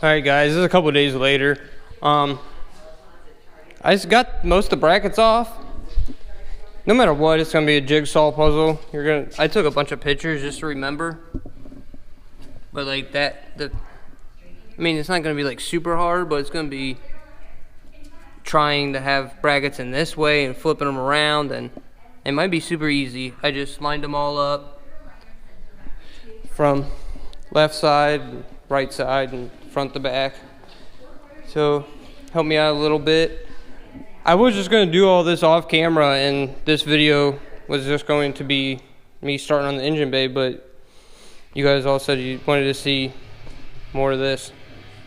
Alright guys, this is a couple days later. I just got most of the brackets off. No matter what, it's gonna be a jigsaw puzzle. I took a bunch of pictures just to remember. But like I mean, it's not gonna be like super hard, but it's gonna be trying to have brackets in this way and flipping them around, and it might be super easy. I just lined them all up from left side, right side, and front to back. So help me out a little bit. I was just going to do all this off camera, and this video was just going to be me starting on the engine bay, but you guys all said you wanted to see more of this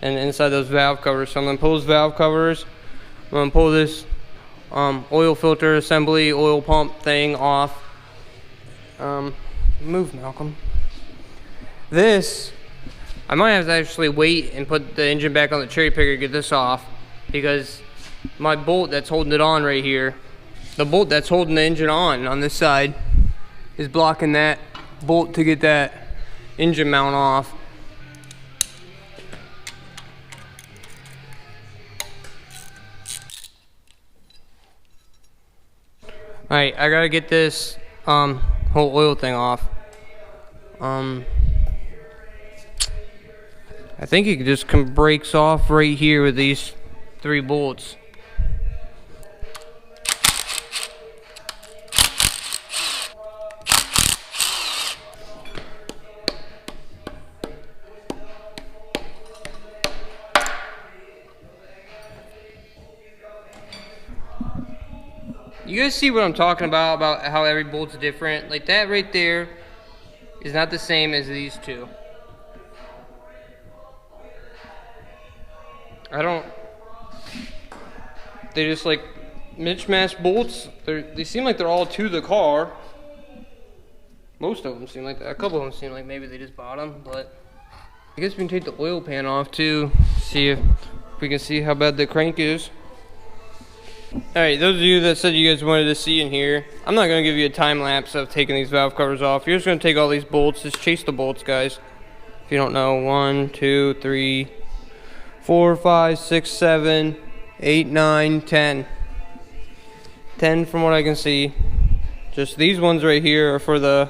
and inside those valve covers. So I'm going to pull those valve covers. I'm going to pull this oil filter assembly, oil pump thing off. Move, Malcolm. This, I might have to actually wait and put the engine back on the cherry picker to get this off, because my bolt that's holding it on right here, the bolt that's holding the engine on this side, is blocking that bolt to get that engine mount off. Alright, I gotta get this whole oil thing off. I think it just breaks off right here with these 3 bolts. You guys see what I'm talking about how every bolt's different? Like that right there is not the same as these two. They just like mismatched bolts. They seem like they're all to the car. Most of them seem like that. A couple of them seem like maybe they just bought them, but I guess we can take the oil pan off too. See if we can see how bad the crank is. Alright, those of you that said you guys wanted to see in here, I'm not going to give you a time lapse of taking these valve covers off. You're just going to take all these bolts. Just chase the bolts, guys. If you don't know, 1, 2, 3, 4, 5, 6, 7, 8, 9, 10. 10 from what I can see. Just these ones right here are for the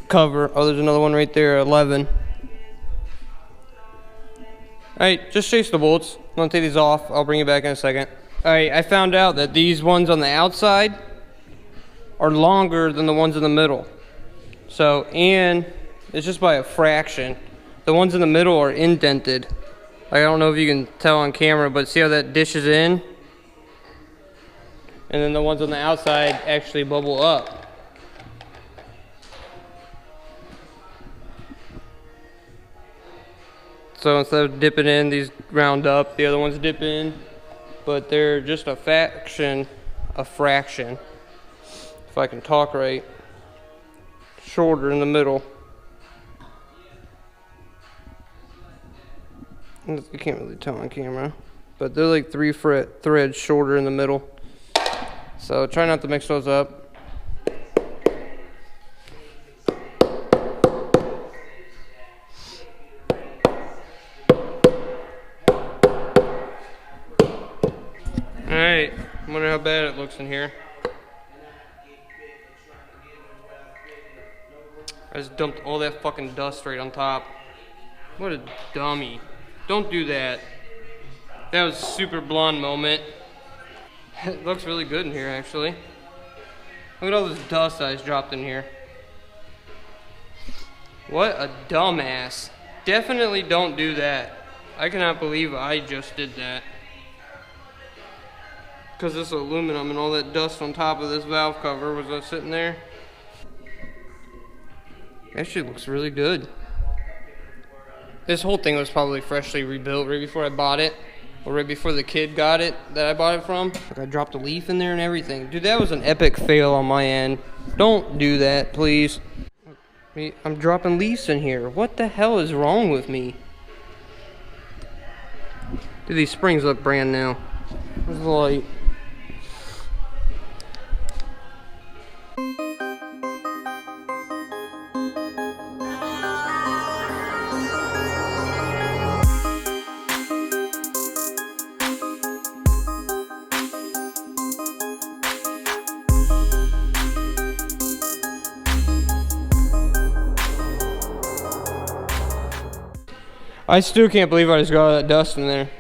cover. Oh, there's another one right there, 11. Alright, just chase the bolts. I'm going to take these off. I'll bring you back in a second. Alright, I found out that these ones on the outside are longer than the ones in the middle. So, and it's just by a fraction. The ones in the middle are indented. I don't know if you can tell on camera, but see how that dishes in? And then the ones on the outside actually bubble up. So instead of dipping in, these round up, the other ones dip in, but they're just a fraction, if I can talk right, shorter in the middle. You can't really tell on camera, but they're like 3 threads shorter in the middle. So try not to mix those up. Alright, I wonder how bad it looks in here. I just dumped all that fucking dust right on top. What a dummy. Don't do that. That was a super blonde moment. It looks really good in here, actually. Look at all this dust I just dropped in here. What a dumbass. Definitely don't do that. I cannot believe I just did that. Because this aluminum and all that dust on top of this valve cover was just sitting there. Actually looks really good. This whole thing was probably freshly rebuilt right before I bought it. Or right before the kid got it that I bought it from. Like I dropped a leaf in there and everything. Dude, that was an epic fail on my end. Don't do that, please. I'm dropping leaves in here. What the hell is wrong with me? Dude, these springs look brand new. Where's the light? I still can't believe I just got all that dust in there.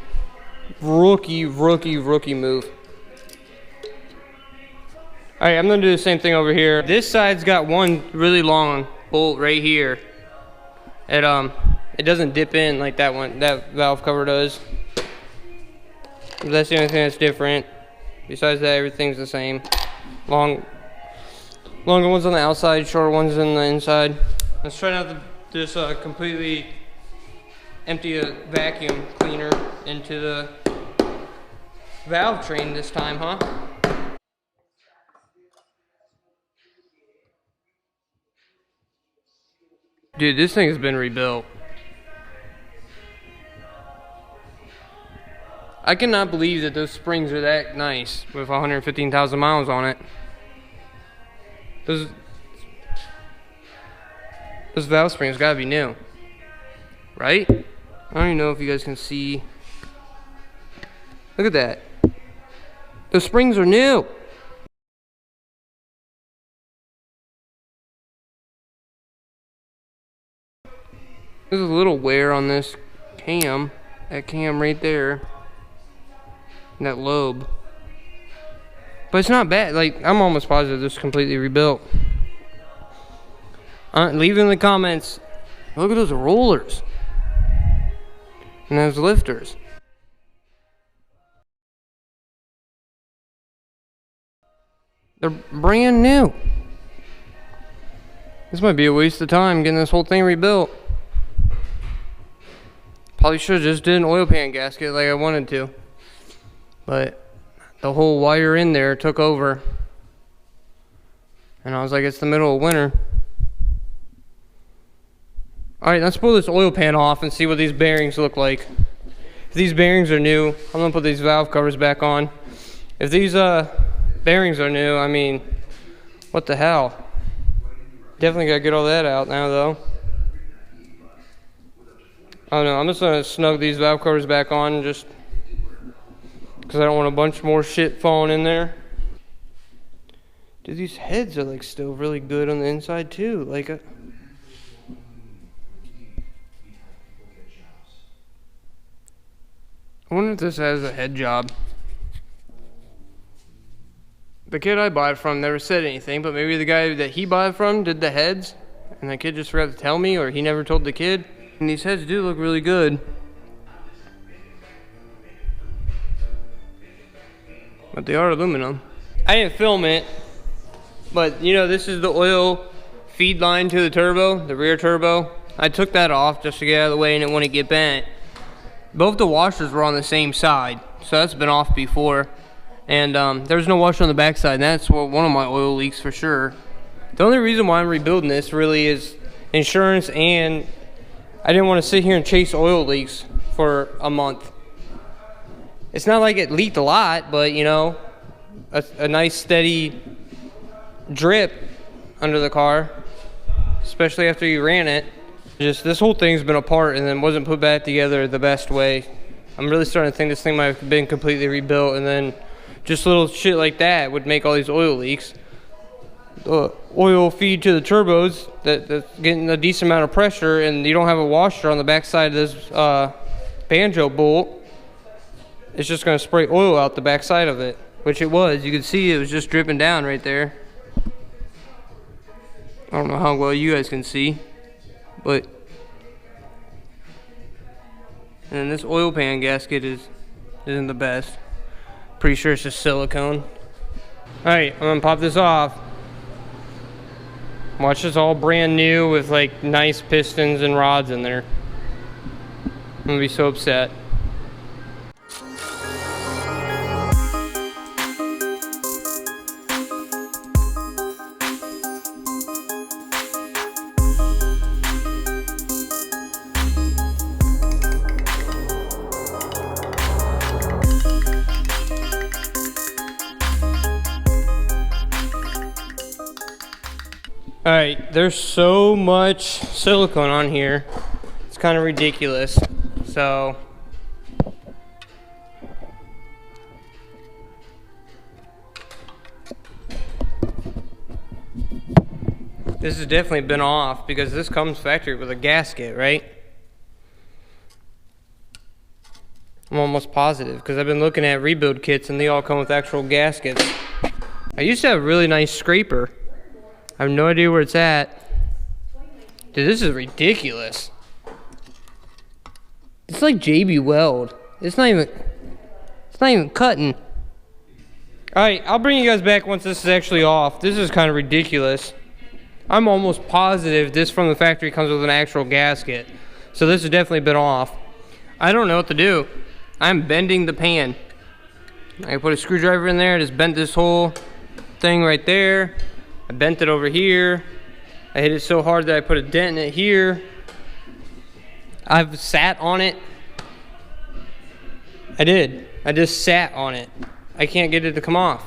Rookie move. All right, I'm gonna do the same thing over here. This side's got one really long bolt right here. It doesn't dip in like that valve cover does. That's the only thing that's different. Besides that, everything's the same. Longer ones on the outside, shorter ones on the inside. Let's try not to just completely empty a vacuum cleaner into the valve train this time, huh? Dude, this thing has been rebuilt. I cannot believe that those springs are that nice with 115,000 miles on it. Those valve springs gotta be new, right? I don't even know if you guys can see. Look at that. Those springs are new. There's a little wear on this cam, that cam right there, and that lobe. But it's not bad. Like, I'm almost positive this is completely rebuilt. Leave in the comments. Look at those rollers and those lifters. They're brand new. This might be a waste of time getting this whole thing rebuilt. Probably should have just did an oil pan gasket like I wanted to. But the whole wire in there took over. And I was like, it's the middle of winter. Alright, let's pull this oil pan off and see what these bearings look like. If these bearings are new, I'm going to put these valve covers back on. If these bearings are new, I mean, what the hell? Definitely got to get all that out now though. I don't know, I'm just going to snug these valve covers back on just because I don't want a bunch more shit falling in there. Dude, these heads are like still really good on the inside too. Like I wonder if this has a head job. The kid I bought it from never said anything, but maybe the guy that he bought it from did the heads and the kid just forgot to tell me, or he never told the kid. And these heads do look really good. But they are aluminum. I didn't film it, but you know, this is the oil feed line to the turbo, the rear turbo. I took that off just to get out of the way and it wouldn't get bent. Both the washers were on the same side, so that's been off before. And there's no washer on the back side, and that's one of my oil leaks for sure. The only reason why I'm rebuilding this really is insurance, and I didn't want to sit here and chase oil leaks for a month. It's not like it leaked a lot, but you know, a nice steady drip under the car, especially after you ran it. Just this whole thing's been apart and then wasn't put back together the best way. I'm really starting to think this thing might have been completely rebuilt, and then just little shit like that would make all these oil leaks. The oil feed to the turbos that's getting a decent amount of pressure, and you don't have a washer on the back side of this banjo bolt. It's just going to spray oil out the back side of it, which it was. You could see it was just dripping down right there. I don't know how well you guys can see, but and then this oil pan gasket isn't the best. Pretty sure it's just silicone. Alright, I'm gonna pop this off. Watch this all brand new with like nice pistons and rods in there. I'm gonna be so upset. Alright, there's so much silicone on here, it's kind of ridiculous. So this has definitely been off because this comes factory with a gasket, right? I'm almost positive because I've been looking at rebuild kits and they all come with actual gaskets. I used to have a really nice scraper. I have no idea where it's at. Dude, this is ridiculous. It's like JB Weld. It's not even cutting. Alright, I'll bring you guys back once this is actually off. This is kind of ridiculous. I'm almost positive this from the factory comes with an actual gasket. So this has definitely been off. I don't know what to do. I'm bending the pan. I put a screwdriver in there, just bent this whole thing right there. I bent it over here. I hit it so hard that I put a dent in it here. I've sat on it. I did. I just sat on it. I can't get it to come off.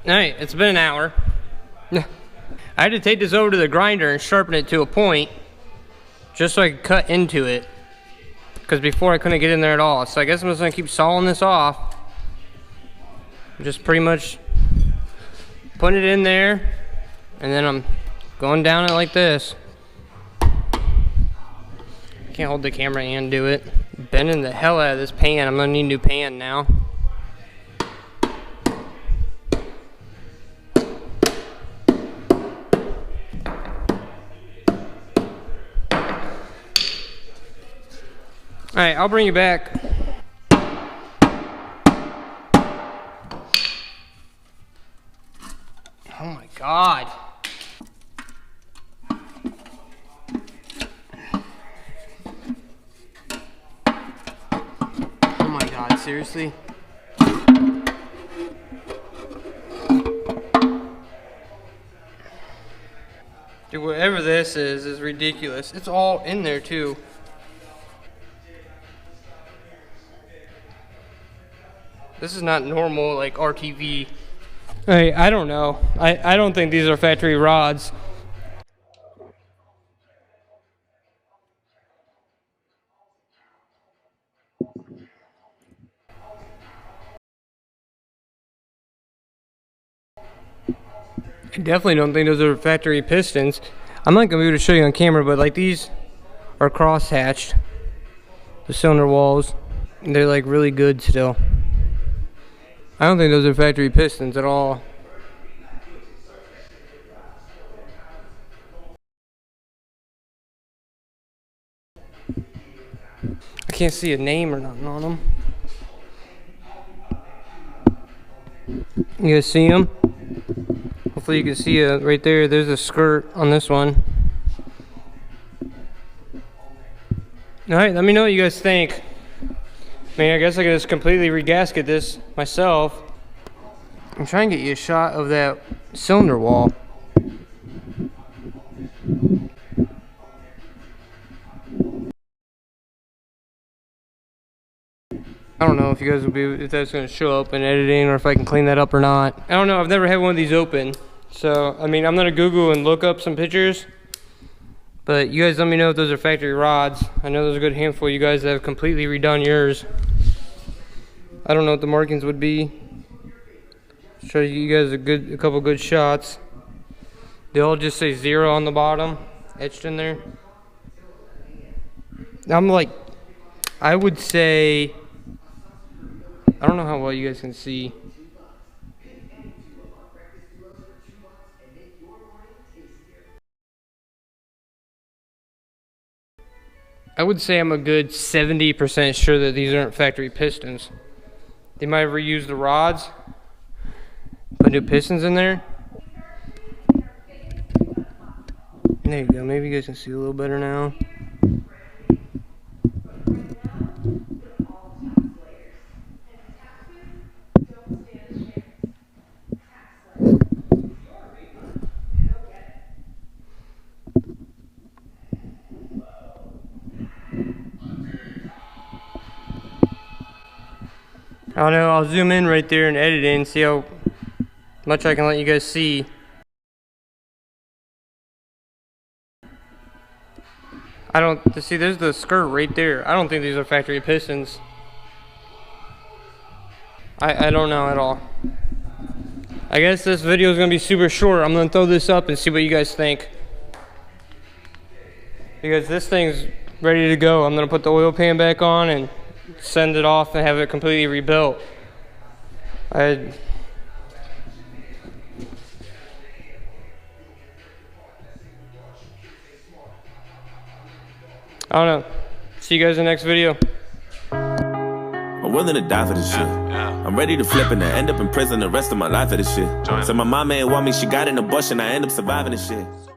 Alright, it's been an hour. I had to take this over to the grinder and sharpen it to a point just so I could cut into it. Because before I couldn't get in there at all. So I guess I'm just going to keep sawing this off. Just pretty much putting it in there. And then I'm going down it like this. Can't hold the camera and do it. Bending the hell out of this pan. I'm going to need a new pan now. Alright, I'll bring you back. Oh my God. Oh my God, seriously? Dude, whatever this is ridiculous. It's all in there too. This is not normal, like RTV. Hey, I don't know. I don't think these are factory rods. I definitely don't think those are factory pistons. I'm not gonna be able to show you on camera, but like these are cross-hatched. The cylinder walls, they're like really good still. I don't think those are factory pistons at all. I can't see a name or nothing on them. You guys see them? Hopefully you can see it right there. There's a skirt on this one. Alright, let me know what you guys think. I mean, I guess I could just completely regasket this myself. I'm trying to get you a shot of that cylinder wall. I don't know if you guys will be, if that's going to show up in editing or if I can clean that up or not. I don't know. I've never had one of these open. So, I mean, I'm going to Google and look up some pictures. But you guys let me know if those are factory rods. I know there's a good handful of you guys that have completely redone yours. I don't know what the markings would be. Show you guys a couple good shots. They all just say 0 on the bottom, etched in there. I'm like, I would say, I don't know how well you guys can see. I would say I'm a good 70% sure that these aren't factory pistons. They might have reused the rods, put new pistons in there. There you go, maybe you guys can see a little better now. I don't know, I'll zoom in right there and edit it and see how much I can let you guys see. See, there's the skirt right there. I don't think these are factory pistons. I don't know at all. I guess this video is going to be super short. I'm going to throw this up and see what you guys think. Because this thing's ready to go. I'm going to put the oil pan back on and send it off and have it completely rebuilt. I don't know. See you guys in the next video. I'm willing to die for this shit. I'm ready to flip and end up in prison the rest of my life for this shit. So my mama ain't want me, she got in the bush and I end up surviving this shit.